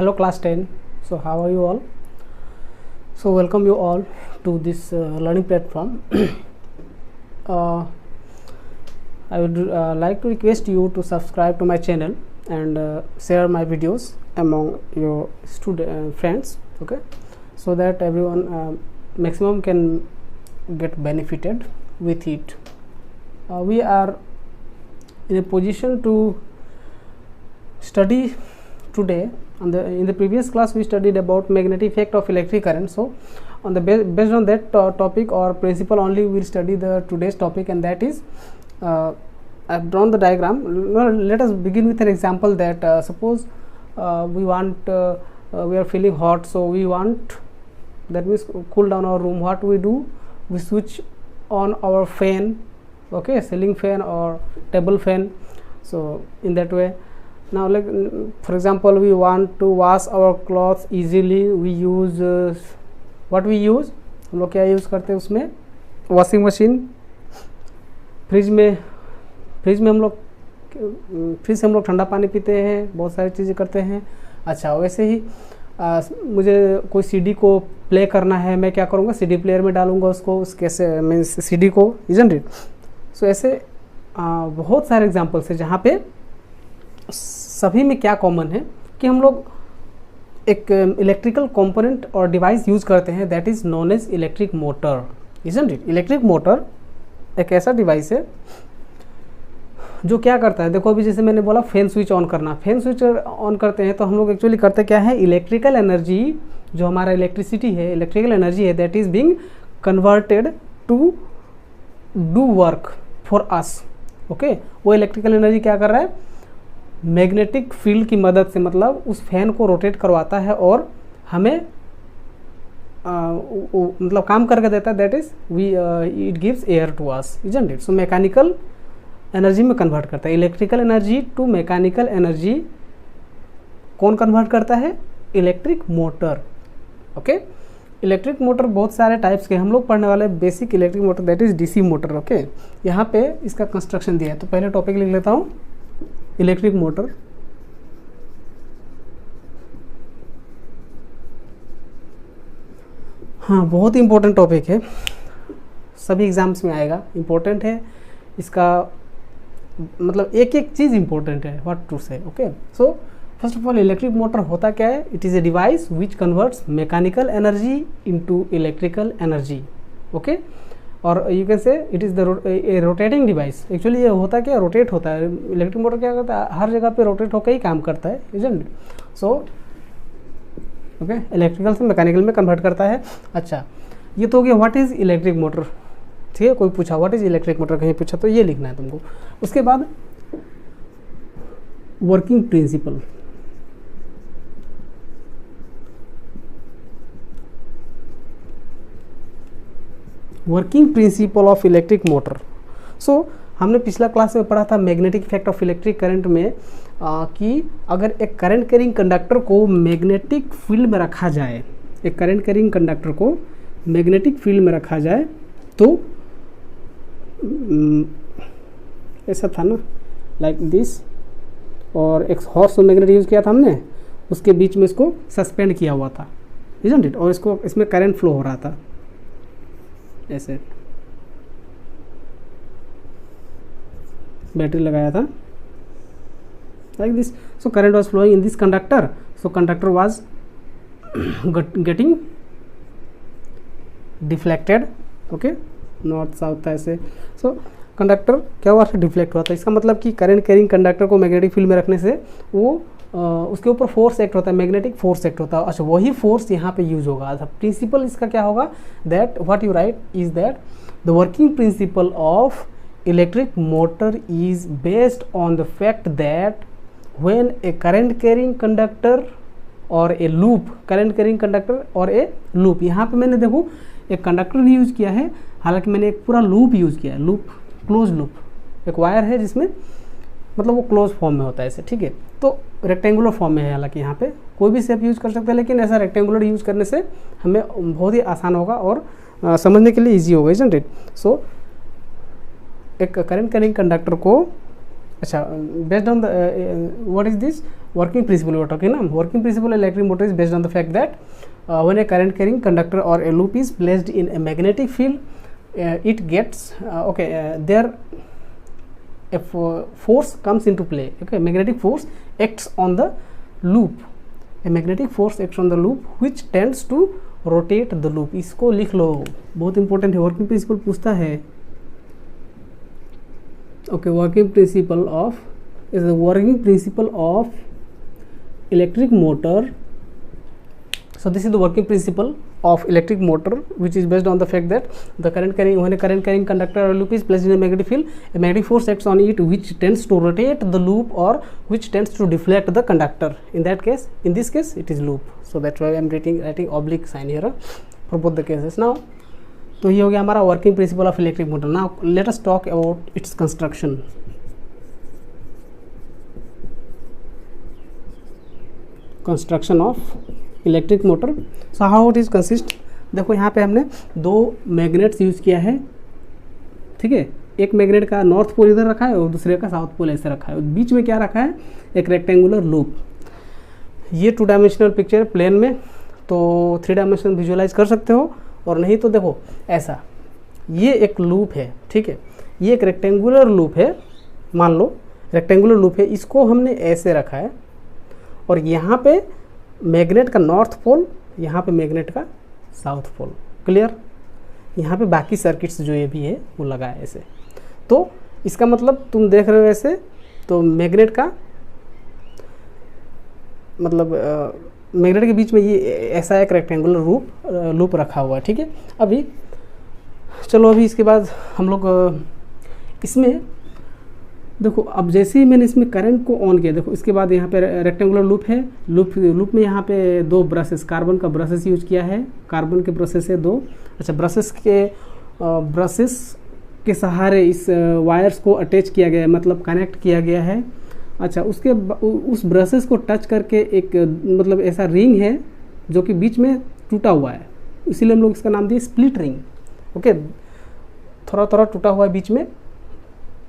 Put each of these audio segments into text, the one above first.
Hello class 10. So how are you all? So welcome you all to this learning platform. uh, I would like to request you to subscribe to my channel and share my videos among your student friends, okay, so that everyone maximum can get benefited with it. We are in a position to study today. In the previous class we studied about magnetic effect of electric current. So on the based on that topic or principle only we will study the today's topic, and that is I've drawn the diagram. Let us begin with an example that suppose we are feeling hot, so we want, that means cool down our room. What we do, we switch on our fan, okay, ceiling fan or table fan. So in that way, now like for example we want to wash our clothes easily, we use what we use, हम लोग क्या use करते हैं उसमें, washing machine. Fridge में हम लोग ठंडा पानी पीते हैं, बहुत सारी चीज़ें करते हैं. अच्छा, वैसे ही मुझे कोई सीडी को प्ले करना है, मैं क्या करूँगा, सीडी प्लेयर में डालूँगा उसको, उस कैसे मीन्स सीडी को, इजंट इट. सो ऐसे बहुत सारे एग्जांपल्स हैं जहाँ पे सभी में क्या कॉमन है कि हम लोग एक इलेक्ट्रिकल कंपोनेंट और डिवाइस यूज करते हैं, that is known as electric motor, isn't it. Electric motor एक ऐसा डिवाइस है जो क्या करता है, देखो अभी जैसे मैंने बोला फैन स्विच ऑन करना, फैन स्विच ऑन करते हैं तो हम लोग एक्चुअली करते क्या है, इलेक्ट्रिकल एनर्जी, जो हमारा इलेक्ट्रिसिटी है, इलेक्ट्रिकल एनर्जी है, that is being converted to do work for us, okay. वो इलेक्ट्रिकल एनर्जी क्या कर रहा है, मैग्नेटिक फील्ड की मदद से, मतलब उस फैन को रोटेट करवाता है और हमें मतलब काम करके देता है, that is it gives air to us, isn't it. So mechanical energy में कन्वर्ट करता है. Electrical energy to mechanical energy कौन कन्वर्ट करता है, electric motor, okay. Electric motor बहुत सारे टाइप्स के हम लोग पढ़ने वाले, basic electric motor that is DC motor, okay. यहाँ पे इसका कंस्ट्रक्शन दिया है, तो पहले टॉपिक लिख लेता हूँ, इलेक्ट्रिक मोटर. हाँ, बहुत ही इंपॉर्टेंट टॉपिक है, सभी एग्जाम्स में आएगा, इंपॉर्टेंट है इसका, मतलब एक एक चीज़ इंपॉर्टेंट है, what to say, okay. So first of all electric motor होता क्या है, it is a device which converts mechanical energy into electrical energy, okay. और you can say it is the rotating device. Actually ये होता क्या, rotate होता है. Electric motor क्या करता है, हर जगह पे रोटेट होकर ही काम करता है, इजंट. सो ओके, इलेक्ट्रिकल से मैकेनिकल में कन्वर्ट करता है. अच्छा, ये तो हो गया व्हाट इज़ इलेक्ट्रिक मोटर, ठीक है. कोई पूछा व्हाट इज़ इलेक्ट्रिक मोटर, कहीं पूछा तो ये लिखना है तुमको. उसके बाद working principle. Working principle of electric motor. So हमने पिछला क्लास में पढ़ा था magnetic effect of electric current में कि अगर एक करंट कैरिंग कंडक्टर को मैग्नेटिक फील्ड में रखा जाए, एक करंट कैरिंग कंडक्टर को मैग्नेटिक फील्ड में रखा जाए तो ऐसा था ना, लाइक दिस, और एक हॉर्स मैग्नेट यूज़ किया था हमने, उसके बीच में इसको सस्पेंड किया हुआ था, इजंट इट, और इसको इसमें करंट फ्लो हो रहा था ऐसे, बैटरी लगाया था like this. So current was flowing in this conductor, so conductor was getting deflected, okay, north south ऐसे. सो कंडक्टर क्या हुआ, डिफ्लेक्ट हुआ था. इसका मतलब कि करंट कैरिंग कंडक्टर को मैग्नेटिक फील्ड में रखने से वो उसके ऊपर फोर्स एक्ट होता है, मैग्नेटिक फोर्स एक्ट होता है. अच्छा, वही फोर्स यहाँ पे यूज होगा. प्रिंसिपल इसका क्या होगा, that what you right is that the working principle of electric motor is based on the fact that when a current carrying conductor or a loop, current carrying conductor or a loop, यहाँ पे मैंने देखो एक conductor use किया है, हालांकि मैंने एक पूरा लूप यूज किया है, लूप, क्लोज लूप, एक वायर है जिसमें मतलब वो क्लोज फॉर्म में होता है ऐसे, ठीक है. तो रेक्टेंगुलर फॉर्म में है, हालांकि यहाँ पे कोई भी शेप यूज़ कर सकते हैं, लेकिन ऐसा रेक्टेंगुलर यूज़ करने से हमें बहुत ही आसान होगा और समझने के लिए इजी होगा, इजंट इट. सो एक करंट कैरिंग कंडक्टर को, अच्छा, based on the what is this, working principle we are talking na. Working principle of electric motor is based on the fact that when a current carrying conductor or a loop is placed in a magnetic field, it gets there a force comes into play. Okay, magnetic force acts on the loop. A magnetic force acts on the loop which tends to rotate the loop. इसको लिख लो, बहुत important है. Working principle पूछता है. Okay, working principle of is the working principle of electric motor. So this is the working principle of electric motor, which is based on the fact that the current carrying, when a current carrying conductor or loop is placed in a magnetic field, a magnetic force acts on it which tends to rotate the loop or which tends to deflect the conductor. In that case, in this case, it is loop. So that's why I am writing oblique sign here for both the cases. Now, तो ये हो गया हमारा working principle of electric motor. Now let us talk about its construction. Construction of electric motor. So how it is consist. देखो यहाँ पे हमने दो मैग्नेट्स यूज़ किया है. ठीक है, एक मैग्नेट का नॉर्थ पोल इधर रखा है और दूसरे का साउथ पोल ऐसे रखा है. बीच में क्या रखा है, एक रेक्टेंगुलर लूप. ये 2 डायमेंशनल पिक्चर प्लेन में, तो 3 डायमेंशनल विजुअलाइज कर सकते हो, और नहीं तो देखो ऐसा, ये एक लूप है. ठीक है, ये एक रेक्टेंगुलर लूप है. मान लो रेक्टेंगुलर लूप है, इसको हमने ऐसे रखा है, और यहाँ पे मैग्नेट का नॉर्थ पोल, यहाँ पे मैग्नेट का साउथ पोल. क्लियर. यहाँ पे बाकी सर्किट्स जो ये भी है वो लगा है ऐसे. तो इसका मतलब तुम देख रहे हो ऐसे, तो मैग्नेट का मतलब मैग्नेट के बीच में ये ऐसा एक रेक्टेंगुलर लूप रखा हुआ है. ठीक है, अभी चलो अभी इसके बाद हम लोग इसमें देखो, अब जैसे ही मैंने इसमें करंट को ऑन किया, देखो इसके बाद यहाँ पे रेक्टेंगुलर लूप है. लूप में यहाँ पे 2 ब्रशेस, कार्बन का ब्रशेस यूज किया है. कार्बन के ब्रशेस है 2. अच्छा, ब्रशेस के सहारे इस वायर्स को अटैच किया गया है, मतलब कनेक्ट किया गया है. अच्छा, उस ब्रशेस को टच करके एक मतलब ऐसा रिंग है जो कि बीच में टूटा हुआ है, इसीलिए हम लोग इसका नाम दिए स्प्लिट रिंग. ओके, थोड़ा थोड़ा टूटा हुआ है बीच में,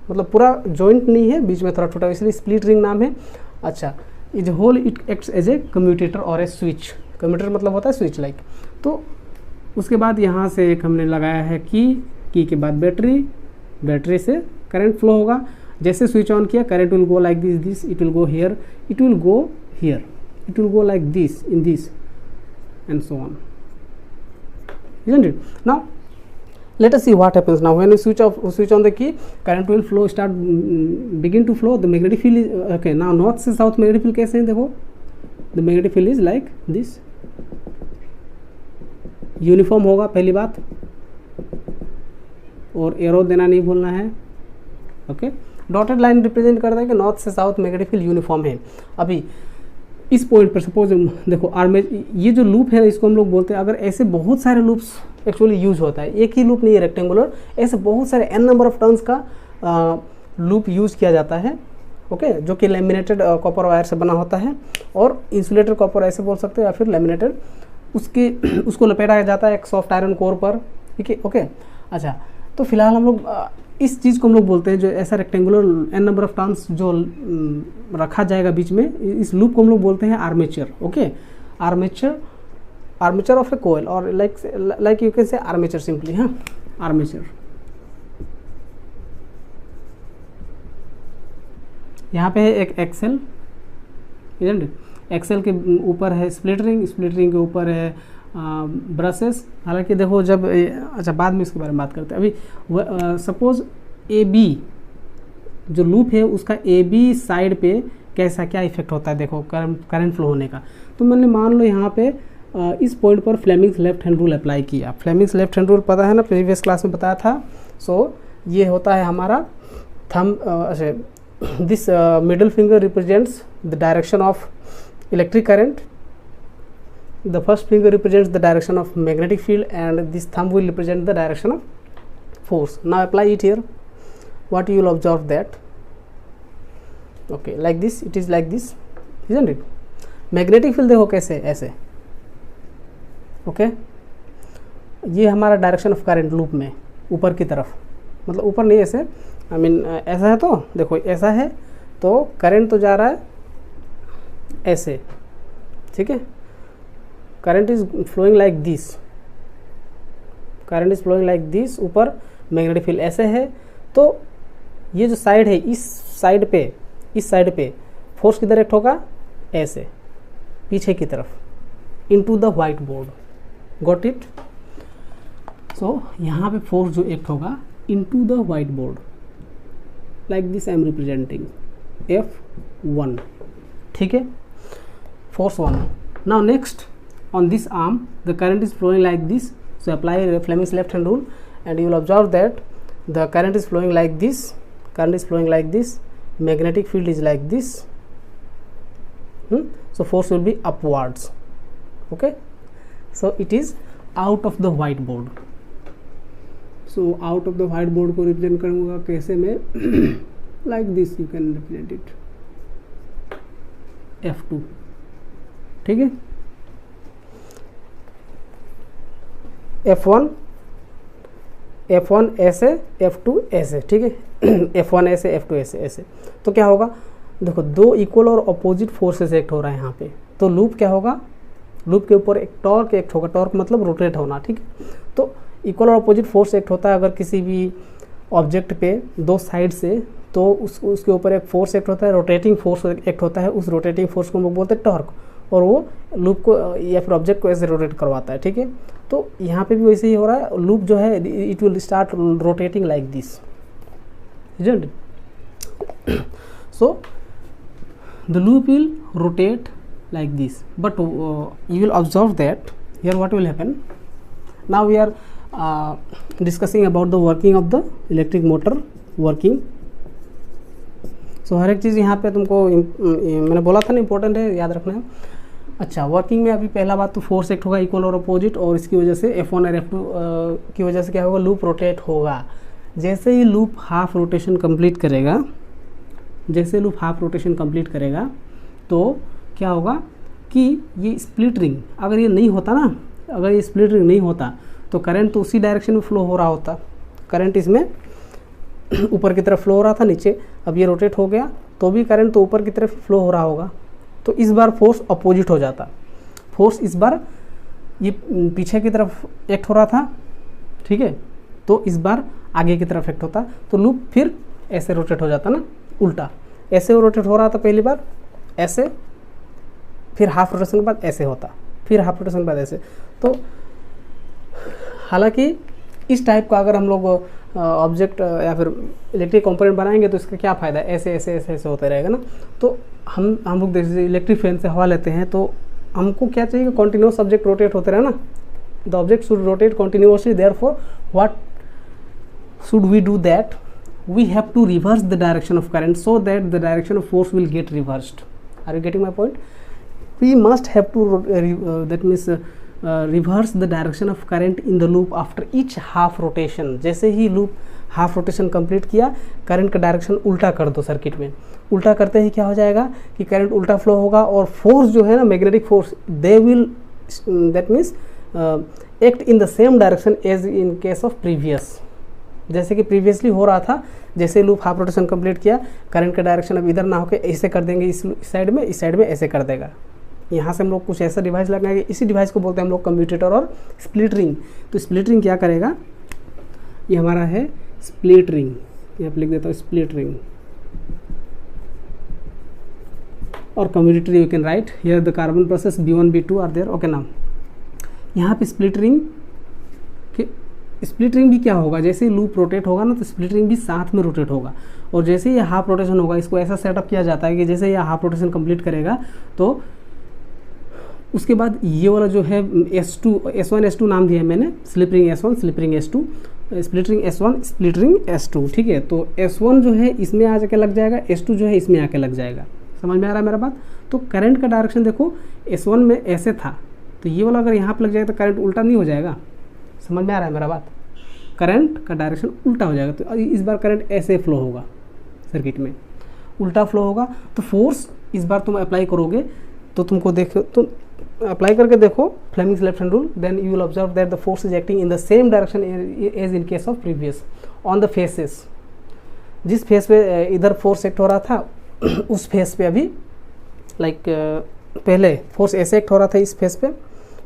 मतलब पूरा जॉइंट नहीं है, बीच में थोड़ा टूटा हुआ, इसलिए स्प्लिट रिंग नाम है. अच्छा, is whole it acts as a commutator और ए स्विच. कम्यूटेटर मतलब होता है स्विच लाइक. तो उसके बाद यहाँ से एक हमने लगाया है की के बाद बैटरी से करंट फ्लो होगा. जैसे स्विच ऑन किया, current will go like this, it will go here, it will go here, it will go like this, in this and so on. Isn't it? Now let us see what happens. Now when we switch on the key, current will flow, begin to flow. The magnetic field is okay. Now north से south magnetic field कैसे है देखो. The magnetic field is like this. Uniform होगा पहली बात, और arrow देना नहीं भूलना है. ओके, डॉटेड लाइन रिप्रेजेंट करता है कि नॉर्थ से साउथ मैग्नेटिक फील्ड यूनिफॉर्म है. अभी इस पॉइंट पर सपोज देखो ये जो लूप है इसको हम लोग बोलते हैं, अगर ऐसे बहुत सारे लूप्स एक्चुअली यूज होता है, एक ही लूप नहीं है रेक्टेंगुलर, ऐसे बहुत सारे n नंबर ऑफ टर्न्स का लूप यूज किया जाता है. ओके, जो कि लेमिनेटेड कॉपर वायर से बना होता है, और इंसुलेटेड कॉपर ऐसे बोल सकते हो, या फिर लेमिनेटेड, उसको लपेटा जाता है एक सॉफ्ट आयरन कोर पर. ठीक है, ओके. अच्छा, तो फिलहाल हम लोग इस चीज़ को हम लोग बोलते हैं, जो ऐसा rectangular n number of turns जो रखा जाएगा बीच में, इस लूप को हम लोग बोलते हैं आर्मेचर. ओके, आर्मेचर ऑफ ए कोयल, और लाइक यू कैन से आर्मेचर सिंपली. हाँ, आर्मेचर. यहाँ पे है एक एक्सेल, एक्सेल के ऊपर है स्प्लिट रिंग के ऊपर है ब्रशेस. हालांकि देखो जब अच्छा बाद में इसके बारे में बात करते हैं. अभी सपोज AB जो लूप है उसका AB साइड पे क्या इफेक्ट होता है देखो करंट फ्लो होने का. तो मैंने मान लो यहाँ पे इस पॉइंट पर Fleming's left hand rule apply किया. फ्लेमिंग्स लेफ्ट हैंड रूल पता है ना, प्रीवियस क्लास में बताया था. सो ये होता है हमारा thumb. This middle finger represents the direction of electric current. The first finger represents the direction of magnetic field, and this thumb will represent the direction of force. Now apply it here. What you will observe that, okay, like this, it is like this, isn't it? Magnetic field देखो कैसे, ऐसे. Okay, ये हमारा direction of current loop में ऊपर की तरफ, मतलब ऊपर नहीं ऐसे, आई मीन ऐसा है, तो देखो ऐसा है, तो करंट तो जा रहा है ऐसे, ठीक है, current is flowing like this, current is flowing like this, ऊपर मैग्नेटिक फील्ड ऐसे है, तो ये जो साइड है इस साइड पे फोर्स किधर एक्ट होगा, ऐसे पीछे की तरफ into the white board, got it. So यहाँ पे फोर्स जो एक्ट होगा into the white board like this I am representing F1, ठीक है, force 1. Now next on this arm the current is flowing like this, so apply Fleming's left hand rule and you will observe that the current is flowing like this, magnetic field is like this, so force will be upwards, okay, so it is out of the white board. So out of the white board को represent करूँगा कैसे मैं like this you can represent it, F2, ठीक है, F1 ऐसे, F2 ऐसे, ठीक है, F1 ऐसे, F2 ऐसे, ऐसे, तो क्या होगा, देखो दो इक्वल और अपोजिट फोर्सेस एक्ट हो रहा है यहाँ पे, तो लूप क्या होगा, लूप के ऊपर एक टॉर्क एक्ट होगा, टॉर्क मतलब रोटेट होना, ठीक है, तो इक्वल और अपोजिट फोर्स एक्ट होता है अगर किसी भी ऑब्जेक्ट पे दो साइड से, तो उसके ऊपर एक फोर्स एक्ट होता है, रोटेटिंग फोर्स एक्ट होता है, उस रोटेटिंग फोर्स को हम लोग बोलते हैं टॉर्क, और वो लूप को या फिर ऑब्जेक्ट को ऐसे रोटेट करवाता है, ठीक है, तो यहाँ पे भी वैसे ही हो रहा है, लूप जो है it will start rotating like this, isn't it? So the loop will rotate like this, but you will observe that here what will happen. Now we are discussing about the working of the electric motor working. So हर एक चीज़ यहाँ पे तुमको मैंने बोला था ना important है, याद रखना है। अच्छा, वर्किंग में अभी पहला बात तो फोर्स एक्ट होगा इक्वल और अपोजिट, और इसकी वजह से F1 और F2 की वजह से क्या होगा, लूप रोटेट होगा। जैसे ही लूप हाफ रोटेशन कंप्लीट करेगा, तो क्या होगा कि ये स्प्लिट रिंग अगर ये नहीं होता ना, अगर ये स्प्लिट रिंग नहीं होता तो करंट तो उसी डायरेक्शन में फ्लो हो रहा होता, करंट इसमें ऊपर की तरफ फ्लो हो रहा था, नीचे अब ये रोटेट हो गया तो भी करंट तो ऊपर की तरफ फ्लो हो रहा होगा, तो इस बार फोर्स अपोजिट हो जाता, फोर्स इस बार ये पीछे की तरफ एक्ट हो रहा था, ठीक है, तो इस बार आगे की तरफ एक्ट होता, तो लूप फिर ऐसे रोटेट हो जाता ना, उल्टा ऐसे रोटेट हो रहा था पहली बार ऐसे, फिर हाफ रोटेशन के बाद ऐसे होता, फिर हाफ रोटेशन के बाद ऐसे। तो हालांकि इस टाइप का अगर हम लोग ऑब्जेक्ट या फिर इलेक्ट्रिक कंपोनेंट बनाएंगे तो इसका क्या फ़ायदा है, ऐसे ऐसे ऐसे ऐसे होता रहेगा ना। तो हम लोग जैसे इलेक्ट्रिक फैन से हवा लेते हैं तो हमको क्या चाहिए कि कॉन्टिन्यूस ऑब्जेक्ट रोटेट होते रहे ना, the object should rotate continuously, therefore what should we do that, we have to reverse the direction of current so that the direction of force will get reversed. Are you getting my point? We must have to that means reverse the direction of current in the loop after each half rotation. जैसे ही loop half rotation complete किया, current का direction उल्टा कर दो circuit में, उल्टा करते ही क्या हो जाएगा कि करंट उल्टा फ्लो होगा और फोर्स जो है ना, magnetic force, they will that means act in the same direction as in case of previous. जैसे कि प्रीवियसली हो रहा था, जैसे लूप हाफ रोटेशन कंप्लीट किया, करंट का डायरेक्शन अब इधर ना होकर ऐसे कर देंगे, इस साइड में ऐसे कर देगा। यहाँ से हम लोग कुछ ऐसा डिवाइस लगाएंगे, इसी डिवाइस को बोलते हैं हम लोग कम्यूटेटर और स्प्लिट रिंग। तो स्प्लिट रिंग क्या करेगा, ये हमारा है स्प्लिट रिंग, यहाँ पे लिख देता हूँ स्प्लिट रिंग, और commutator you can write here the carbon process B1 B2 are there, okay now. यहाँ पे स्प्लिट रिंग भी क्या होगा, जैसे ही लूप रोटेट होगा ना तो स्प्लिट रिंग भी साथ में रोटेट होगा, और जैसे ही ये हाफ रोटेशन होगा, इसको ऐसा सेटअप किया जाता है कि जैसे ये हाफ रोटेशन कंप्लीट करेगा तो उसके बाद ये वाला जो है S1 S2 नाम दिया है मैंने, slip ring S1 slip ring S2, split ring S1 split ring S2, ठीक है। तो S1 जो है इसमें आ जाके लग जाएगा, S2 जो है इसमें आके लग जाएगा। समझ में आ रहा है मेरा बात? तो करंट का डायरेक्शन देखो S1 में ऐसे था, तो ये वाला अगर यहाँ पर लग जाएगा तो करंट उल्टा नहीं हो जाएगा। समझ में आ रहा है मेरा बात? करंट का डायरेक्शन उल्टा हो जाएगा, तो इस बार करंट ऐसे फ्लो होगा, सर्किट में उल्टा फ्लो होगा। तो फोर्स इस बार तुम अप्लाई करोगे तो तुमको देखो, तो अप्लाई करके देखो Fleming's left hand rule, then you will observe that the force is acting in the same direction as in case of previous on the faces. जिस फेस पे इधर फोर्स एक्ट हो रहा था उस फेस पे अभी लाइक पहले फोर्स ऐसे एक्ट हो रहा था इस फेस पे,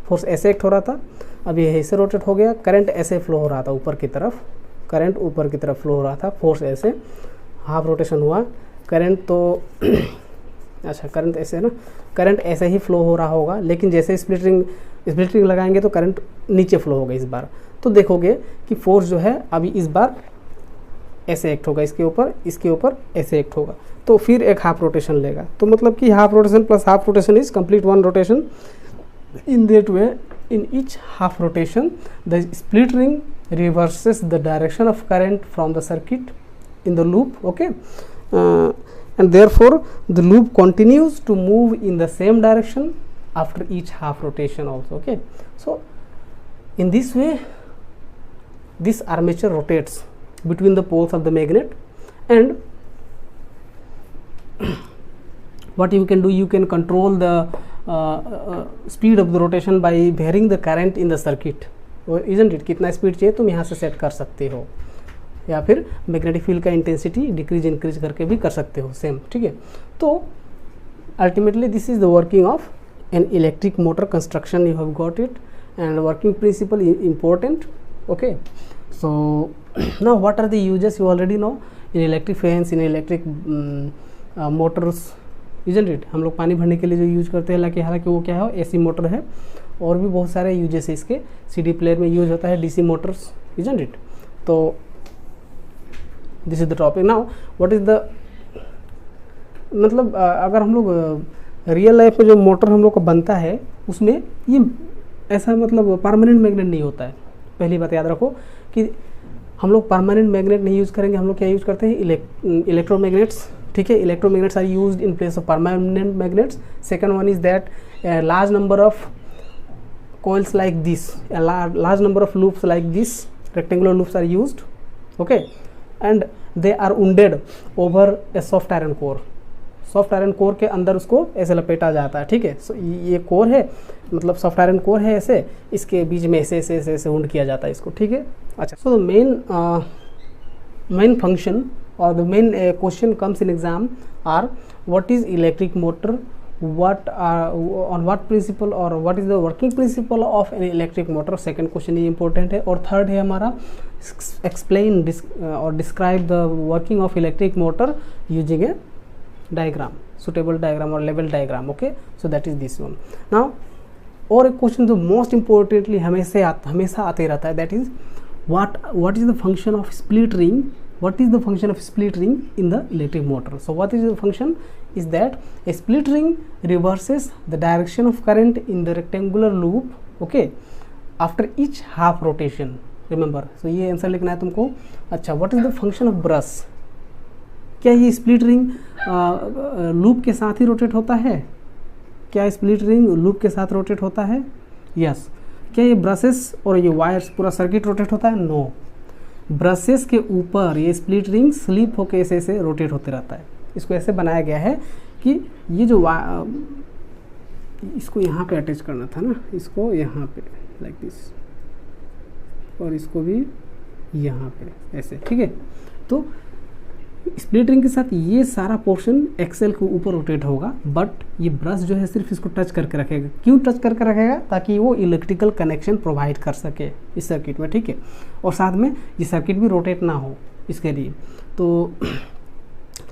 फोर्स ऐसे एक्ट हो रहा था, अब ये ऐसे रोटेट हो गया, करंट ऐसे फ्लो हो रहा था ऊपर की तरफ, करंट ऊपर की तरफ फ्लो हो रहा था, फोर्स ऐसे, हाफ रोटेशन हुआ, करंट तो अच्छा करंट ऐसे ना, करंट ऐसे ही फ्लो हो रहा होगा, लेकिन जैसे स्प्लिट रिंग लगाएंगे तो करंट नीचे फ्लो होगा इस बार। तो देखोगे कि फोर्स जो है अभी इस बार ऐसे एक्ट होगा, इसके ऊपर ऐसे एक्ट होगा, तो फिर एक हाफ रोटेशन लेगा। तो मतलब कि half rotation plus half rotation is complete one rotation. In that way, in each half rotation, the split ring reverses the direction of current from the circuit in the loop, okay, and therefore the loop continues to move in the same direction after each half rotation also, okay. So in this way this armature rotates between the poles of the magnet, and what you can do, you can control the speed of the rotation by varying the current in the circuit, isn't it? कितना speed चाहिए तुम यहाँ से set कर सकते हो, या फिर मैग्नेटिक फील्ड का इंटेंसिटी डिक्रीज इंक्रीज करके भी कर सकते हो सेम, ठीक है। तो ultimately this is the working of an electric motor construction, you have got it, and working principle important, okay. So now what are the uses, you already know, in electric fans, in electric motors, isn't it. हम लोग पानी भरने के लिए जो use करते हैं, हालांकि वो क्या है, एसी मोटर है, और भी बहुत सारे यूजेस है इसके, सीडी प्लेयर में यूज होता है, डीसी मोटर्स, इजंट इट। तो this is the topic. Now what is the, मतलब अगर हम लोग रियल लाइफ में जो मोटर हम लोग का बनता है उसमें ये ऐसा मतलब परमानेंट मैग्नेट नहीं होता है। पहली बात याद रखो कि हम लोग परमानेंट मैग्नेट नहीं यूज़ करेंगे, हम लोग क्या यूज़ करते हैं, इलेक्ट्रोमैग्नेट्स, ठीक है। Electromagnets are used in place of permanent magnets. Second one is that large number of coils like this, a large number of loops like this, rectangular loops are used, okay, and they are wounded over a soft iron core. Soft iron core के अंदर उसको ऐसे लपेटा जाता है, ठीक है। सो ये कोर है, मतलब सॉफ्ट आयरन कोर है ऐसे, इसके बीच में ऐसे ऐसे ऐसे ऐसे वुंड किया जाता है इसको, ठीक है। अच्छा, so the main function or the main question comes in exam are what is electric motor, what are on what principle or what is the working principle of an electric motor, second question ये important है। और third है हमारा explain or describe the working of electric motor using a diagram, suitable diagram or level diagram, okay, so that is this one। now और एक question जो most importantly हमेशा आते रहता है, that is what is the function of split ring, what is the function of split ring in the electric motor. So what is the function is that a split ring reverses the direction of current in the rectangular loop, okay, after each half rotation, remember। so ये answer लिखना है तुमको। अच्छा, what is the function of brush, क्या ये split ring loop के साथ ही rotate होता है? क्या स्प्लिट रिंग लूप के साथ रोटेट होता है? यस। क्या ये ब्रशेस और ये वायर्स पूरा सर्किट रोटेट होता है? नो। ब्रशेस के ऊपर ये स्प्लिट रिंग स्लिप होकर ऐसे ऐसे रोटेट होते रहता है। इसको ऐसे बनाया गया है कि ये जो इसको यहाँ पे अटैच करना था ना, इसको यहाँ पे लाइक दिस, और इसको भी यहाँ पे ऐसे, ठीक है। तो स्प्लिट रिंग के साथ ये सारा पोर्शन एक्सेल के ऊपर रोटेट होगा, बट ये ब्रश जो है सिर्फ इसको टच करके रखेगा। क्यों टच करके रखेगा? ताकि वो इलेक्ट्रिकल कनेक्शन प्रोवाइड कर सके इस सर्किट में, ठीक है। और साथ में ये सर्किट भी रोटेट ना हो इसके लिए। तो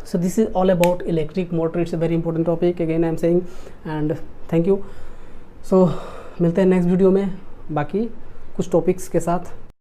so this is all about electric motor, it's a very important topic, again I am saying, and thank you. So मिलते हैं नेक्स्ट वीडियो में बाकी कुछ टॉपिक्स के साथ।